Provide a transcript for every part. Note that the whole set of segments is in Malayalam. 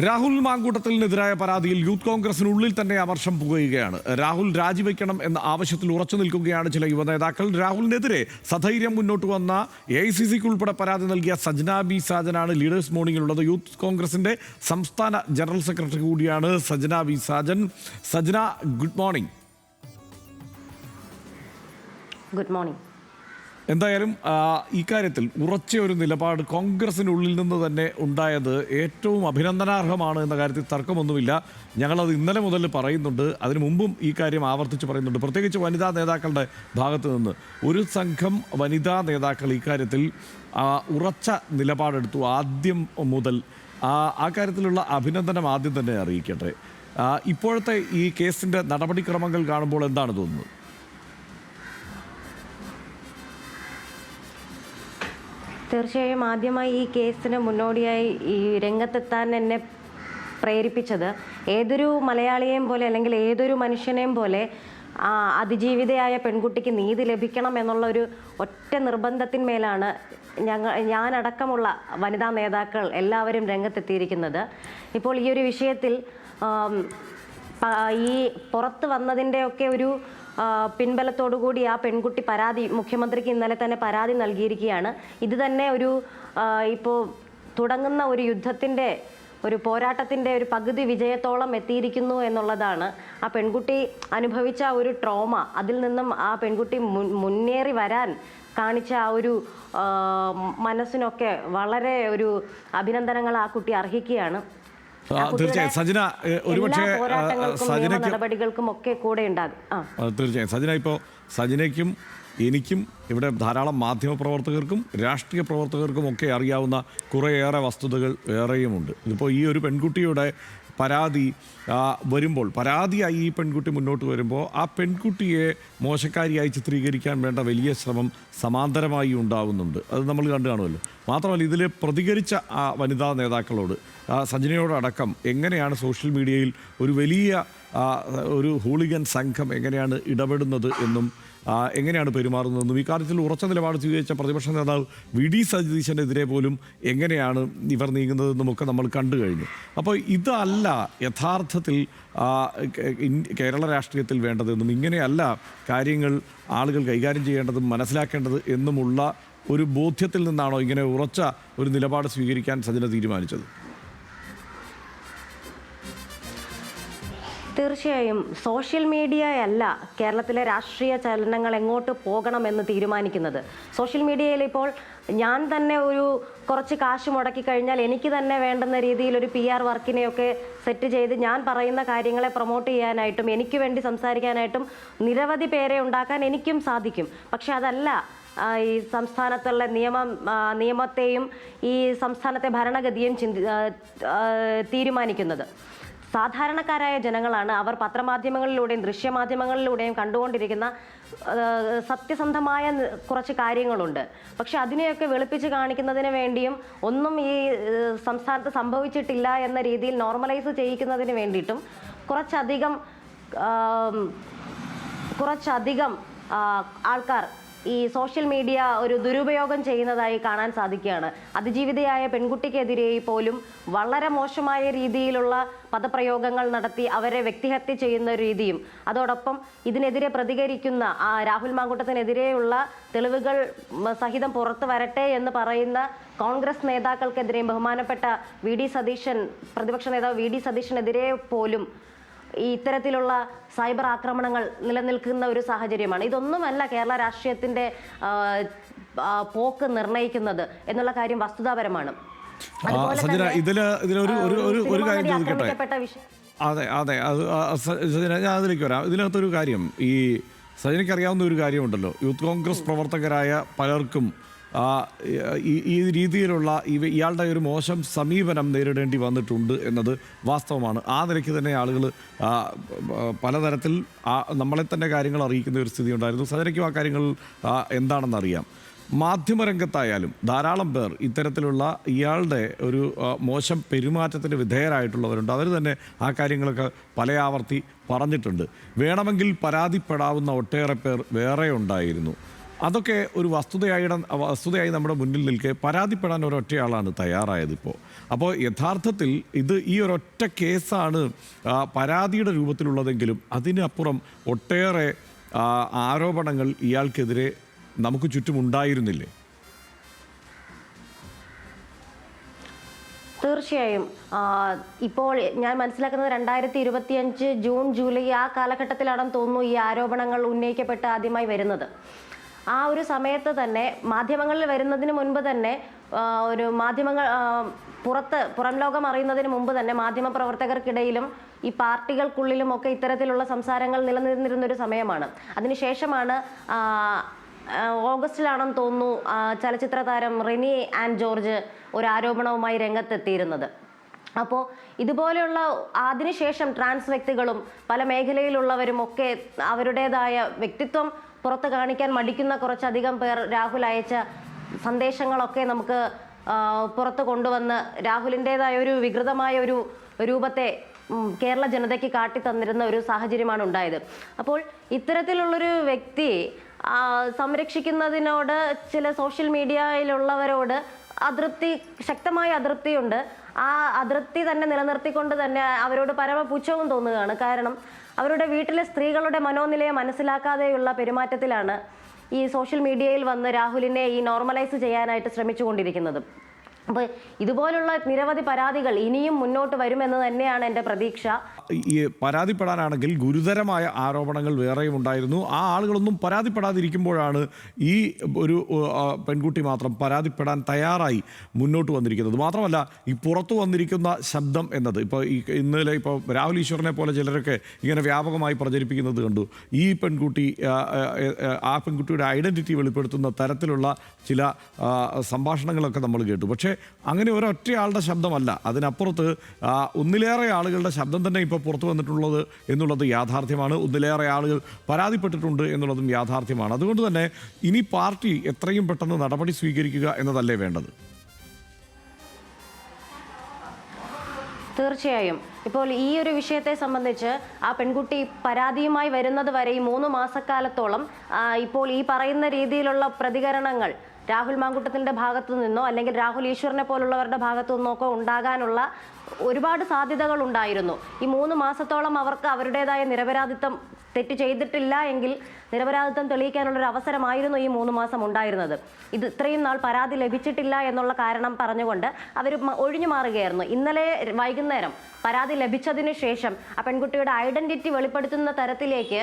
രാഹുൽ മാങ്കൂട്ടത്തിനെതിരായ പരാതിയിൽ യൂത്ത് കോൺഗ്രസിനുള്ളിൽ തന്നെ അമർഷം പുകയുകയാണ്. രാഹുൽ രാജിവെക്കണം എന്ന ആവശ്യത്തിൽ ഉറച്ചു നിൽക്കുകയാണ് ചില യുവനേതാക്കൾ. രാഹുലിനെതിരെ സധൈര്യം മുന്നോട്ട് വന്ന AICCക്ക് ഉൾപ്പെടെ പരാതി നൽകിയ സജ്ന ബി സാജനാണ് ലീഡേഴ്സ് മോർണിംഗിലുള്ളത്. യൂത്ത് കോൺഗ്രസിന്റെ സംസ്ഥാന ജനറൽ സെക്രട്ടറി കൂടിയാണ് Sajna B Sajan. Sajna, good morning. Good morning. എന്തായാലും ഇക്കാര്യത്തിൽ ഉറച്ച ഒരു നിലപാട് കോൺഗ്രസിനുള്ളിൽ നിന്ന് തന്നെ ഉണ്ടായത് ഏറ്റവും അഭിനന്ദനാർഹമാണ് എന്ന കാര്യത്തിൽ തർക്കമൊന്നുമില്ല. ഞങ്ങളത് ഇന്നലെ മുതൽ പറയുന്നുണ്ട്, അതിനു മുമ്പും ഈ കാര്യം ആവർത്തിച്ച് പറയുന്നുണ്ട്. പ്രത്യേകിച്ച് വനിതാ നേതാക്കളുടെ ഭാഗത്തു നിന്ന് ഒരു സംഘം വനിതാ നേതാക്കൾ ഇക്കാര്യത്തിൽ ഉറച്ച നിലപാടെടുത്തു. ആദ്യം മുതൽ ആ കാര്യത്തിലുള്ള അഭിനന്ദനം ആദ്യം തന്നെ അറിയിക്കട്ടെ. ഇപ്പോഴത്തെ ഈ കേസിൻ്റെ നടപടിക്രമങ്ങൾ കാണുമ്പോൾ എന്താണ് തോന്നുന്നത്? തീർച്ചയായും ആദ്യമായി ഈ കേസിന് മുന്നോടിയായി ഈ രംഗത്തെത്താൻ എന്നെ പ്രേരിപ്പിച്ചത് ഏതൊരു മലയാളിയെയും പോലെ അല്ലെങ്കിൽ ഏതൊരു മനുഷ്യനെയും പോലെ അതിജീവിതയായ പെൺകുട്ടിക്ക് നീതി ലഭിക്കണം എന്നുള്ള ഒരു ഒറ്റ നിർബന്ധത്തിന്മേലാണ് ഞാനടക്കമുള്ള വനിതാ നേതാക്കൾ എല്ലാവരും രംഗത്തെത്തിയിരിക്കുന്നത്. ഇപ്പോൾ ഈ ഒരു വിഷയത്തിൽ ഈ പുറത്ത് വന്നതിൻ്റെയൊക്കെ ഒരു പിൻബലത്തോടുകൂടി ആ പെൺകുട്ടി മുഖ്യമന്ത്രിക്ക് ഇന്നലെ തന്നെ പരാതി നൽകിയിരിക്കുകയാണ്. ഇത് തന്നെ ഇപ്പോൾ തുടങ്ങുന്ന ഒരു യുദ്ധത്തിൻ്റെ ഒരു പോരാട്ടത്തിൻ്റെ ഒരു പകുതി വിജയത്തോളം എത്തിയിരിക്കുന്നു എന്നുള്ളതാണ്. ആ പെൺകുട്ടി അനുഭവിച്ച ഒരു ട്രോമ, അതിൽ നിന്നും ആ പെൺകുട്ടി മുന്നേറി വരാൻ കാണിച്ച ആ ഒരു മനസ്സിനൊക്കെ വളരെ ഒരു അഭിനന്ദനങ്ങൾ ആ കുട്ടി അർഹിക്കുകയാണ്. തീർച്ചയായും സജന, ഒരുപക്ഷെ നടപടികൾക്കും ഒക്കെ കൂടെ ഉണ്ടാകും. തീർച്ചയായും സജന, ഇപ്പോൾ സജനയ്ക്കും എനിക്കും ഇവിടെ ധാരാളം മാധ്യമപ്രവർത്തകർക്കും രാഷ്ട്രീയ പ്രവർത്തകർക്കും ഒക്കെ അറിയാവുന്ന കുറേയേറെ വസ്തുതകൾ വേറെയുമുണ്ട്. ഇതിപ്പോൾ ഈ ഒരു പെൺകുട്ടിയുടെ പരാതി വരുമ്പോൾ, പരാതിയായി ഈ പെൺകുട്ടി മുന്നോട്ട് വരുമ്പോൾ ആ പെൺകുട്ടിയെ മോശക്കാരിയായി ചിത്രീകരിക്കാൻ വേണ്ട വലിയ ശ്രമം സമാന്തരമായി ഉണ്ടാവുന്നുണ്ട്. അത് നമ്മൾ കണ്ടു കാണുമല്ലോ. മാത്രമല്ല, ഇതിൽ പ്രതികരിച്ച ആ വനിതാ നേതാക്കളോട്, സജനയോടടക്കം എങ്ങനെയാണ് സോഷ്യൽ മീഡിയയിൽ ഒരു വലിയ ഒരു ഹൂളിഗൻ സംഘം എങ്ങനെയാണ് ഇടപെടുന്നത് എന്നും എങ്ങനെയാണ് പെരുമാറുന്നതെന്നും ഈ കാര്യത്തിൽ ഉറച്ച നിലപാട് സ്വീകരിച്ച പ്രതിപക്ഷ നേതാവ് VD സതീശനെതിരെ പോലും എങ്ങനെയാണ് ഇവർ നീങ്ങുന്നതെന്നുമൊക്കെ നമ്മൾ കണ്ടു കഴിഞ്ഞു. അപ്പോൾ ഇതല്ല യഥാർത്ഥത്തിൽ കേരള രാഷ്ട്രീയത്തിൽ വേണ്ടതെന്നും ഇങ്ങനെയല്ല കാര്യങ്ങൾ ആളുകൾ കൈകാര്യം ചെയ്യേണ്ടതും മനസ്സിലാക്കേണ്ടത് എന്നുമുള്ള ഒരു ബോധ്യത്തിൽ നിന്നാണോ ഇങ്ങനെ ഉറച്ച ഒരു നിലപാട് സ്വീകരിക്കാൻ സജന തീരുമാനിച്ചത്? തീർച്ചയായും സോഷ്യൽ മീഡിയയല്ല കേരളത്തിലെ രാഷ്ട്രീയ ചലനങ്ങൾ എങ്ങോട്ട് പോകണമെന്ന് തീരുമാനിക്കുന്നത്. സോഷ്യൽ മീഡിയയിൽ ഇപ്പോൾ ഞാൻ തന്നെ കുറച്ച് കാശ് മുടക്കി കഴിഞ്ഞാൽ എനിക്ക് തന്നെ വേണ്ടുന്ന രീതിയിൽ ഒരു PR വർക്കിനെയൊക്കെ സെറ്റ് ചെയ്ത് ഞാൻ പറയുന്ന കാര്യങ്ങളെ പ്രൊമോട്ട് ചെയ്യാനായിട്ടും എനിക്ക് വേണ്ടി സംസാരിക്കാനായിട്ടും നിരവധി പേരെ ഉണ്ടാക്കാൻ എനിക്കും സാധിക്കും. പക്ഷെ അതല്ല ഈ സംസ്ഥാനത്തുള്ള നിയമത്തെയും ഈ സംസ്ഥാനത്തെ ഭരണഗതിയും തീരുമാനിക്കുന്നത്. സാധാരണക്കാരായ ജനങ്ങളാണ്. അവർ പത്രമാധ്യമങ്ങളിലൂടെയും ദൃശ്യമാധ്യമങ്ങളിലൂടെയും കണ്ടുകൊണ്ടിരിക്കുന്ന സത്യസന്ധമായ കുറച്ച് കാര്യങ്ങളുണ്ട്. പക്ഷെ അതിനെയൊക്കെ വെളുപ്പിച്ച് കാണിക്കുന്നതിന് വേണ്ടിയും ഒന്നും ഈ സംസ്ഥാനത്ത് സംഭവിച്ചിട്ടില്ല എന്ന രീതിയിൽ നോർമലൈസ് ചെയ്യിക്കുന്നതിന് വേണ്ടിയിട്ടും കുറച്ചധികം ആൾക്കാർ ഈ സോഷ്യൽ മീഡിയ ഒരു ദുരുപയോഗം ചെയ്യുന്നതായി കാണാൻ സാധിക്കുകയാണ്. അതിജീവിതയായ പെൺകുട്ടിക്കെതിരെ പോലും വളരെ മോശമായ രീതിയിലുള്ള പദപ്രയോഗങ്ങൾ നടത്തി അവരെ വ്യക്തിഹത്യ ചെയ്യുന്ന രീതിയും, അതോടൊപ്പം ഇതിനെതിരെ പ്രതികരിക്കുന്ന രാഹുൽ മാങ്കൂട്ടത്തിനെതിരെയുള്ള തെളിവുകൾ സഹിതം പുറത്തു വരട്ടെ എന്ന് പറയുന്ന കോൺഗ്രസ് നേതാക്കൾക്കെതിരെയും ബഹുമാനപ്പെട്ട VD സതീശൻ, പ്രതിപക്ഷ നേതാവ് VD സതീശനെതിരെ പോലും ഈ ഇത്തരത്തിലുള്ള സൈബർ ആക്രമണങ്ങൾ നിലനിൽക്കുന്ന ഒരു സാഹചര്യമാണ്. ഇതൊന്നുമല്ല കേരള രാഷ്ട്രീയത്തിന്റെ പോക്ക് നിർണയിക്കുന്നത് എന്നുള്ള കാര്യം വസ്തുതാപരമാണ്. അതെ അതെ ഞാൻ അതിലേക്ക് വരാം. ഇതിനകത്തൊരു കാര്യം, ഈ സജനയ്ക്ക് അറിയാവുന്ന ഒരു കാര്യമുണ്ടല്ലോ, യൂത്ത് കോൺഗ്രസ് പ്രവർത്തകരായ പലർക്കും ഈ രീതിയിലുള്ള ഇയാളുടെ ഒരു മോശം സമീപനം നേരിടേണ്ടി വന്നിട്ടുണ്ട് എന്നത് വാസ്തവമാണ്. ആ നിലയ്ക്ക് തന്നെ ആളുകൾ പലതരത്തിൽ നമ്മളെ തന്നെ കാര്യങ്ങൾ അറിയിക്കുന്ന ഒരു സ്ഥിതി ഉണ്ടായിരുന്നു. സജനയ്ക്കും ആ കാര്യങ്ങൾ എന്താണെന്നറിയാം. മാധ്യമരംഗത്തായാലും ധാരാളം പേർ ഇത്തരത്തിലുള്ള ഇയാളുടെ ഒരു മോശം പെരുമാറ്റത്തിന് വിധേയരായിട്ടുള്ളവരുണ്ട്. അവർ തന്നെ ആ കാര്യങ്ങളൊക്കെ പല ആവർത്തി പറഞ്ഞിട്ടുണ്ട്. വേണമെങ്കിൽ പരാതിപ്പെടാവുന്ന ഒട്ടേറെ പേർ വേറെ ഉണ്ടായിരുന്നു. അതൊക്കെ ഒരു വസ്തുതയായി നമ്മുടെ മുന്നിൽ നിൽക്കെ പരാതിപ്പെടാൻ ഒരൊറ്റയാളാണ് തയ്യാറായതിപ്പോൾ. അപ്പോൾ യഥാർത്ഥത്തിൽ ഈ ഒരൊറ്റ കേസാണ് പരാതിയുടെ രൂപത്തിലുള്ളതെങ്കിലും അതിനപ്പുറം ഒട്ടേറെ ആരോപണങ്ങൾ ഇയാൾക്കെതിരെ നമുക്ക് ചുറ്റുമുണ്ടായിരുന്നില്ലേ? തീർച്ചയായും. ഇപ്പോൾ ഞാൻ മനസ്സിലാക്കുന്നത് 2025 ജൂൺ ജൂലൈ ആ കാലഘട്ടത്തിലാണെന്ന് തോന്നുന്നു ഈ ആരോപണങ്ങൾ ഉന്നയിക്കപ്പെട്ട് ആദ്യമായി വരുന്നത്. ആ ഒരു സമയത്ത് തന്നെ മാധ്യമങ്ങളിൽ വരുന്നതിന് മുൻപ് തന്നെ ഒരു മാധ്യമങ്ങൾ പുറം ലോകം അറിയുന്നതിന് മുമ്പ് തന്നെ മാധ്യമപ്രവർത്തകർക്കിടയിലും ഈ പാർട്ടികൾക്കുള്ളിലും ഒക്കെ ഇത്തരത്തിലുള്ള സംസാരങ്ങൾ നിലനിന്നിരുന്നൊരു സമയമാണ്. അതിനുശേഷമാണ് ഓഗസ്റ്റിലാണെന്ന് തോന്നുന്നു ചലച്ചിത്ര താരം റിനി ആൻഡ് ജോർജ് ഒരു ആരോപണവുമായി രംഗത്തെത്തിയിരുന്നത്. അപ്പോൾ ഇതുപോലെയുള്ള അതിനുശേഷം ട്രാൻസ് വ്യക്തികളും പല മേഖലയിലുള്ളവരും ഒക്കെ അവരുടേതായ വ്യക്തിത്വം പുറത്ത് കാണിക്കാൻ മടിക്കുന്ന കുറച്ചധികം പേർ രാഹുൽ അയച്ച സന്ദേശങ്ങളൊക്കെ നമുക്ക് പുറത്ത് കൊണ്ടുവന്ന് രാഹുലിൻ്റെതായ ഒരു വികൃതമായ ഒരു രൂപത്തെ കേരള ജനതയ്ക്ക് കാട്ടിത്തന്നിരുന്ന ഒരു സാഹചര്യമാണ് ഉണ്ടായത്. അപ്പോൾ ഇത്തരത്തിലുള്ളൊരു വ്യക്തി സംരക്ഷിക്കുന്നതിനോട് ചില സോഷ്യൽ മീഡിയയിലുള്ളവരോട് ശക്തമായ അതൃപ്തിയുണ്ട്. ആ അതൃപ്തി തന്നെ നിലനിർത്തിക്കൊണ്ട് തന്നെ അവരോട് പരമപുച്ഛവും തോന്നുകയാണ്. കാരണം അവരുടെ വീട്ടിലെ സ്ത്രീകളുടെ മനോനിലയെ മനസ്സിലാക്കാതെയുള്ള പെരുമാറ്റത്തിലാണ് ഈ സോഷ്യൽ മീഡിയയിൽ വന്ന് രാഹുലിനെ ഈ നോർമലൈസ് ചെയ്യാനായിട്ട് ശ്രമിച്ചുകൊണ്ടിരിക്കുന്നത്. അപ്പോൾ ഇതുപോലുള്ള നിരവധി പരാതികൾ ഇനിയും മുന്നോട്ട് വരുമെന്ന് തന്നെയാണ് എൻ്റെ പ്രതീക്ഷ. ഈ പരാതിപ്പെടാനാണെങ്കിൽ ഗുരുതരമായ ആരോപണങ്ങൾ വേറെയും ഉണ്ടായിരുന്നു. ആ ആളുകളൊന്നും പരാതിപ്പെടാതിരിക്കുമ്പോഴാണ് ഈ ഒരു പെൺകുട്ടി മാത്രം പരാതിപ്പെടാൻ തയ്യാറായി മുന്നോട്ട് വന്നിരിക്കുന്നത്. മാത്രമല്ല ഈ പുറത്തു വന്നിരിക്കുന്ന ശബ്ദം എന്നത് ഇന്നലെ രാഹുൽ ഈശ്വറിനെ പോലെ ചിലരൊക്കെ ഇങ്ങനെ വ്യാപകമായി പ്രചരിപ്പിക്കുന്നത് കണ്ടു. ഈ പെൺകുട്ടി ആ പെൺകുട്ടിയുടെ ഐഡൻറ്റിറ്റി വെളിപ്പെടുത്തുന്ന തരത്തിലുള്ള ചില സംഭാഷണങ്ങളൊക്കെ നമ്മൾ കേട്ടു. പക്ഷേ അങ്ങനെ ഒരൊറ്റയാളുടെ ശബ്ദമല്ല, അതിനപ്പുറത്ത് ഒന്നിലേറെ ആളുകളുടെ ശബ്ദം തന്നെ ഇപ്പോൾ പുറത്തു വന്നിട്ടുള്ളത് എന്നുള്ളത് യാഥാർത്ഥ്യമാണ്. ഒന്നിലേറെ ആളുകൾ പരാതിപ്പെട്ടിട്ടുണ്ട് എന്നുള്ളതും യാഥാർത്ഥ്യമാണ്. അതുകൊണ്ട് തന്നെ ഇനി പാർട്ടി എത്രയും പെട്ടെന്ന് നടപടി സ്വീകരിക്കുക എന്നതല്ലേ വേണ്ടത്? തീർച്ചയായും. ഇപ്പോൾ ഈ ഒരു വിഷയത്തെ സംബന്ധിച്ച് ആ പെൺകുട്ടി പരാതിയുമായി വരുന്നത് വരെ ഈ 3 മാസക്കാലത്തോളം ഇപ്പോൾ ഈ പറയുന്ന രീതിയിലുള്ള പ്രതികരണങ്ങൾ രാഹുൽ മാങ്കൂട്ടത്തിൻ്റെ ഭാഗത്തു നിന്നോ അല്ലെങ്കിൽ രാഹുൽ ഈശ്വറിനെ പോലുള്ളവരുടെ ഭാഗത്തു നിന്നോ ഒക്കെ ഉണ്ടാകാനുള്ള ഒരുപാട് സാധ്യതകൾ ഉണ്ടായിരുന്നു. ഈ 3 മാസത്തോളം അവർക്ക് അവരുടേതായ നിരപരാധിത്വം തെറ്റ് ചെയ്തിട്ടില്ല എങ്കിൽ നിരപരാധിത്വം തെളിയിക്കാനുള്ളൊരു അവസരമായിരുന്നു ഈ 3 മാസം ഉണ്ടായിരുന്നത്. ഇത് ഇത്രയും നാൾ പരാതി ലഭിച്ചിട്ടില്ല എന്നുള്ള കാരണം പറഞ്ഞുകൊണ്ട് അവർ ഒഴിഞ്ഞു മാറുകയായിരുന്നു. ഇന്നലെ വൈകുന്നേരം പരാതി ലഭിച്ചതിന് ശേഷം ആ പെൺകുട്ടിയുടെ ഐഡന്റിറ്റി വെളിപ്പെടുത്തുന്ന തരത്തിലേക്ക്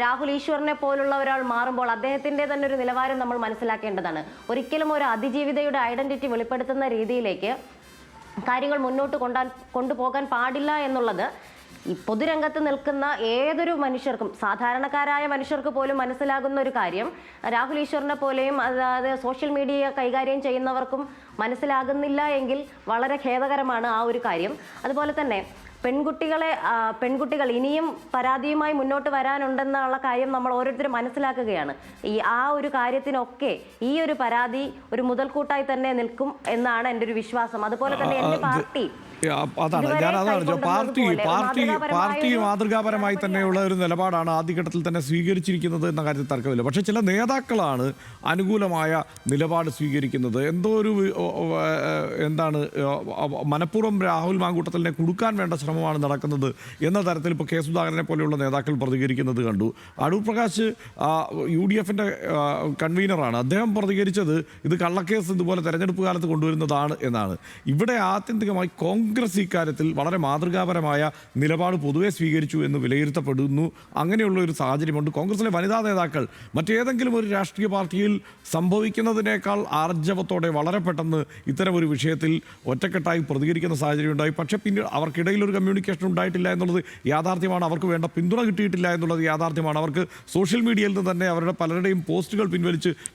രാഹുൽ ഈശ്വറിനെ പോലുള്ള ഒരാൾ മാറുമ്പോൾ അദ്ദേഹത്തിൻ്റെ തന്നെ ഒരു നിലവാരം നമ്മൾ മനസ്സിലാക്കേണ്ടതാണ്. ഒരിക്കലും ഒരു അതിജീവിതയുടെ ഐഡന്റിറ്റി വെളിപ്പെടുത്തുന്ന രീതിയിലേക്ക് കാര്യങ്ങൾ മുന്നോട്ട് കൊണ്ടുപോകാൻ പാടില്ല എന്നുള്ളത് ഈ പൊതുരംഗത്ത് നിൽക്കുന്ന ഏതൊരു മനുഷ്യർക്കും, സാധാരണക്കാരായ മനുഷ്യർക്ക് പോലും മനസ്സിലാകുന്ന ഒരു കാര്യം. രാഹുൽ ഈശ്വറിനെ പോലെയും അതായത് സോഷ്യൽ മീഡിയ കൈകാര്യം ചെയ്യുന്നവർക്കും മനസ്സിലാകുന്നില്ല എങ്കിൽ വളരെ ഖേദകരമാണ് ആ ഒരു കാര്യം. അതുപോലെ തന്നെ പെൺകുട്ടികൾ ഇനിയും പരാതിയുമായി മുന്നോട്ട് വരാനുണ്ടെന്നുള്ള കാര്യം നമ്മൾ ഓരോരുത്തരും മനസ്സിലാക്കുകയാണ്. ആ ഒരു കാര്യത്തിനൊക്കെ ഈ ഒരു പരാതി ഒരു മുതൽക്കൂട്ടായി തന്നെ നിൽക്കും എന്നാണ് എൻ്റെ ഒരു വിശ്വാസം. അതുപോലെ തന്നെ എൻ്റെ പാർട്ടി പാർട്ടി മാതൃകാപരമായി തന്നെയുള്ള ഒരു നിലപാടാണ് ആദ്യഘട്ടത്തിൽ തന്നെ സ്വീകരിച്ചിരിക്കുന്നത് എന്ന കാര്യത്തിൽ തർക്കമില്ല. പക്ഷേ ചില നേതാക്കളാണ് അനുകൂലമായ നിലപാട് സ്വീകരിക്കുന്നത്. എന്തോ ഒരു മനഃപൂർവ്വം രാഹുൽ മാങ്കൂട്ടത്തിനെ കുടുക്കാൻ വേണ്ട ശ്രമമാണ് നടക്കുന്നത് എന്ന തരത്തിൽ ഇപ്പോൾ കെ സുധാകരനെ പോലെയുള്ള നേതാക്കൾ പ്രതികരിക്കുന്നത് കണ്ടു. അടൂർ പ്രകാശ് UDFിൻ്റെ കൺവീനറാണ്. അദ്ദേഹം പ്രതികരിച്ചത് ഇത് കള്ളക്കേസ് ഇതുപോലെ തെരഞ്ഞെടുപ്പ് കാലത്ത് കൊണ്ടുവരുന്നതാണ് എന്നാണ്. ഇവിടെ ആത്യന്തികമായി കോൺഗ്രസ് ഇക്കാര്യത്തിൽ വളരെ മാതൃകാപരമായ നിലപാട് പൊതുവെ സ്വീകരിച്ചു എന്ന് വിലയിരുത്തപ്പെടുന്നു. അങ്ങനെയുള്ള ഒരു സാഹചര്യമുണ്ട്. കോൺഗ്രസിലെ വനിതാ നേതാക്കൾ മറ്റേതെങ്കിലും ഒരു രാഷ്ട്രീയ പാർട്ടിയിൽ സംഭവിക്കുന്നതിനേക്കാൾ ആർജവത്തോടെ വളരെ പെട്ടെന്ന് ഇത്തരം ഒരു വിഷയത്തിൽ ഒറ്റക്കെട്ടായി പ്രതികരിക്കുന്ന സാഹചര്യം ഉണ്ടായി. പക്ഷേ പിന്നീട് അവർക്കിടയിൽ ഒരു കമ്മ്യൂണിക്കേഷൻ ഉണ്ടായിട്ടില്ല എന്നുള്ളത് യാഥാർത്ഥ്യമാണ്. അവർക്ക് വേണ്ട പിന്തുണ കിട്ടിയിട്ടില്ല എന്നുള്ളത് യാഥാർത്ഥ്യമാണ്. അവർക്ക് സോഷ്യൽ മീഡിയയിൽ നിന്ന് തന്നെ അവരുടെ പലരുടെയും പോസ്റ്റുകൾ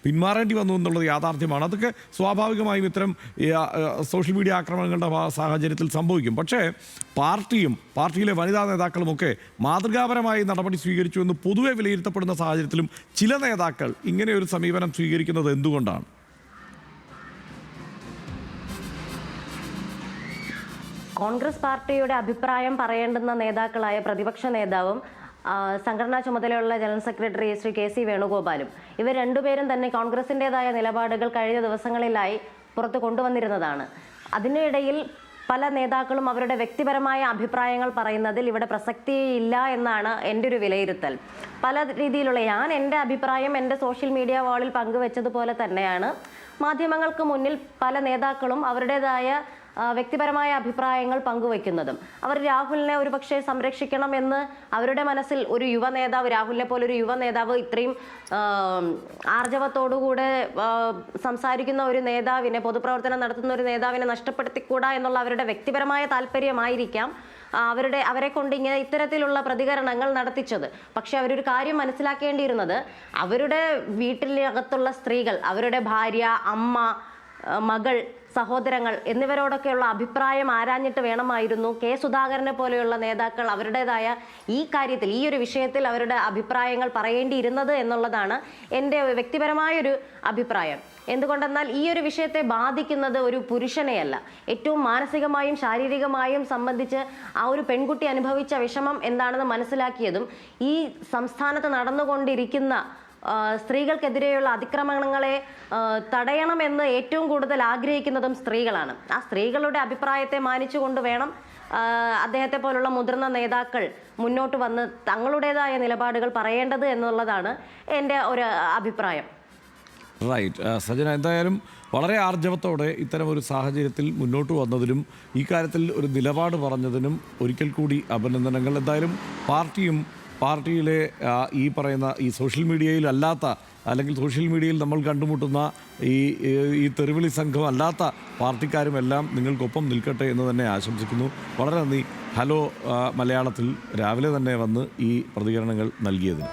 പിന്മാറേണ്ടി വന്നു എന്നുള്ളത് യാഥാർത്ഥ്യമാണ്. അതൊക്കെ സ്വാഭാവികമായും ഇത്തരം സോഷ്യൽ മീഡിയ ആക്രമണങ്ങളുടെ സാഹചര്യത്തിൽ സംഭവിക്കും. പക്ഷേ പാർട്ടിയിലെ വനിതാ നേതാക്കളുമൊക്കെ മാതൃകാപരമായി നടപടി സ്വീകരിച്ചു എന്ന് പൊതുവെ വിലയിരുത്തപ്പെടുന്ന സാഹചര്യത്തിലും ചില നേതാക്കൾ ഇങ്ങനെ ഒരു സമീപനം സ്വീകരിക്കുന്നത് എന്തുകൊണ്ടാണ്? കോൺഗ്രസ് പാർട്ടിയുടെ അഭിപ്രായം പറയേണ്ടുന്ന നേതാക്കളായ പ്രതിപക്ഷ നേതാവും സംഘടനാ ചുമതലയുള്ള ജനറൽ സെക്രട്ടറി ശ്രീ KC വേണുഗോപാലും ഇവർ രണ്ടുപേരും തന്നെ കോൺഗ്രസിൻ്റെതായ നിലപാടുകൾ കഴിഞ്ഞ ദിവസങ്ങളിലായി പുറത്തു കൊണ്ടുവന്നിരുന്നതാണ്. അതിനിടയിൽ പല നേതാക്കളും അവരുടെ വ്യക്തിപരമായ അഭിപ്രായങ്ങൾ പറയുന്നതിൽ ഇവിടെ പ്രസക്തിയില്ല എന്നാണ് എൻ്റെ ഒരു വിലയിരുത്തൽ. പല രീതിയിലുള്ള എൻ്റെ അഭിപ്രായം എൻ്റെ സോഷ്യൽ മീഡിയ വാളിൽ പങ്കുവെച്ചതുപോലെ തന്നെയാണ് മാധ്യമങ്ങൾക്ക് മുന്നിൽ പല നേതാക്കളും അവരുടേതായ വ്യക്തിപരമായ അഭിപ്രായങ്ങൾ പങ്കുവയ്ക്കുന്നതും. അവർ രാഹുലിനെ ഒരുപക്ഷെ സംരക്ഷിക്കണം എന്ന് അവരുടെ മനസ്സിൽ ഒരു യുവ നേതാവ്, രാഹുലിനെ പോലെ ഒരു യുവ നേതാവ്, ഇത്രയും ആർജവത്തോടുകൂടെ സംസാരിക്കുന്ന ഒരു നേതാവിനെ, പൊതുപ്രവർത്തനം നടത്തുന്ന ഒരു നേതാവിനെ നഷ്ടപ്പെടുത്തിക്കൂടാ എന്നുള്ള അവരുടെ വ്യക്തിപരമായ താല്പര്യമായിരിക്കാം അവരെ കൊണ്ട് ഇങ്ങനെ ഇത്തരത്തിലുള്ള പ്രതികരണങ്ങൾ നടത്തിച്ചത്. പക്ഷെ അവരൊരു കാര്യം മനസ്സിലാക്കേണ്ടിയിരുന്നത്, അവരുടെ വീട്ടിലകത്തുള്ള സ്ത്രീകൾ, അവരുടെ ഭാര്യ, അമ്മ, മകൾ, സഹോദരങ്ങൾ എന്നിവരോടൊക്കെയുള്ള അഭിപ്രായം ആരാഞ്ഞിട്ട് വേണമായിരുന്നു സുധാകരനെ പോലെയുള്ള നേതാക്കൾ അവരുടേതായ ഈ കാര്യത്തിൽ, ഈ ഒരു വിഷയത്തിൽ അവരുടെ അഭിപ്രായങ്ങൾ പറയേണ്ടിയിരുന്നത് എന്നുള്ളതാണ് എൻ്റെ വ്യക്തിപരമായൊരു അഭിപ്രായം. എന്തുകൊണ്ടെന്നാൽ ഈ ഒരു വിഷയത്തെ ബാധിക്കുന്നത് ഒരു പുരുഷനെയല്ല, ഏറ്റവും മാനസികമായും ശാരീരികമായും സംബന്ധിച്ച് ആ ഒരു പെൺകുട്ടി അനുഭവിച്ച വിഷമം എന്താണെന്ന് മനസ്സിലാക്കിയതും ഈ സംസ്ഥാനത്ത് നടന്നുകൊണ്ടിരിക്കുന്ന സ്ത്രീകൾക്കെതിരെയുള്ള അതിക്രമണങ്ങളെ തടയണമെന്ന് ഏറ്റവും കൂടുതൽ ആഗ്രഹിക്കുന്നതും സ്ത്രീകളാണ്. ആ സ്ത്രീകളുടെ അഭിപ്രായത്തെ മാനിച്ചുകൊണ്ട് വേണം അദ്ദേഹത്തെ പോലുള്ള മുതിർന്ന നേതാക്കൾ മുന്നോട്ട് വന്ന് തങ്ങളുടേതായ നിലപാടുകൾ പറയേണ്ടത് എന്നുള്ളതാണ് എൻ്റെ ഒരു അഭിപ്രായം. റൈറ്റ് സജന, എന്തായാലും വളരെ ആർജവത്തോടെ ഇത്തരം ഒരു സാഹചര്യത്തിൽ മുന്നോട്ട് വന്നതിലും ഈ കാര്യത്തിൽ ഒരു നിലപാട് പറഞ്ഞതിനും ഒരിക്കൽ കൂടി അഭിനന്ദനങ്ങൾ. എന്തായാലും പാർട്ടിയിലെ ഈ പറയുന്ന ഈ സോഷ്യൽ മീഡിയയിൽ അല്ലാത്ത, അല്ലെങ്കിൽ സോഷ്യൽ മീഡിയയിൽ നമ്മൾ കണ്ടുമുട്ടുന്ന ഈ തെരുവിളി സംഘം അല്ലാത്ത പാർട്ടിക്കാരുമെല്ലാം നിങ്ങൾക്കൊപ്പം നിൽക്കട്ടെ എന്ന് തന്നെ ആശംസിക്കുന്നു. വളരെ നന്ദി ഹലോ മലയാളത്തിൽ രാവിലെ തന്നെ വന്ന് ഈ പ്രതികരണങ്ങൾ നൽകിയതിന്.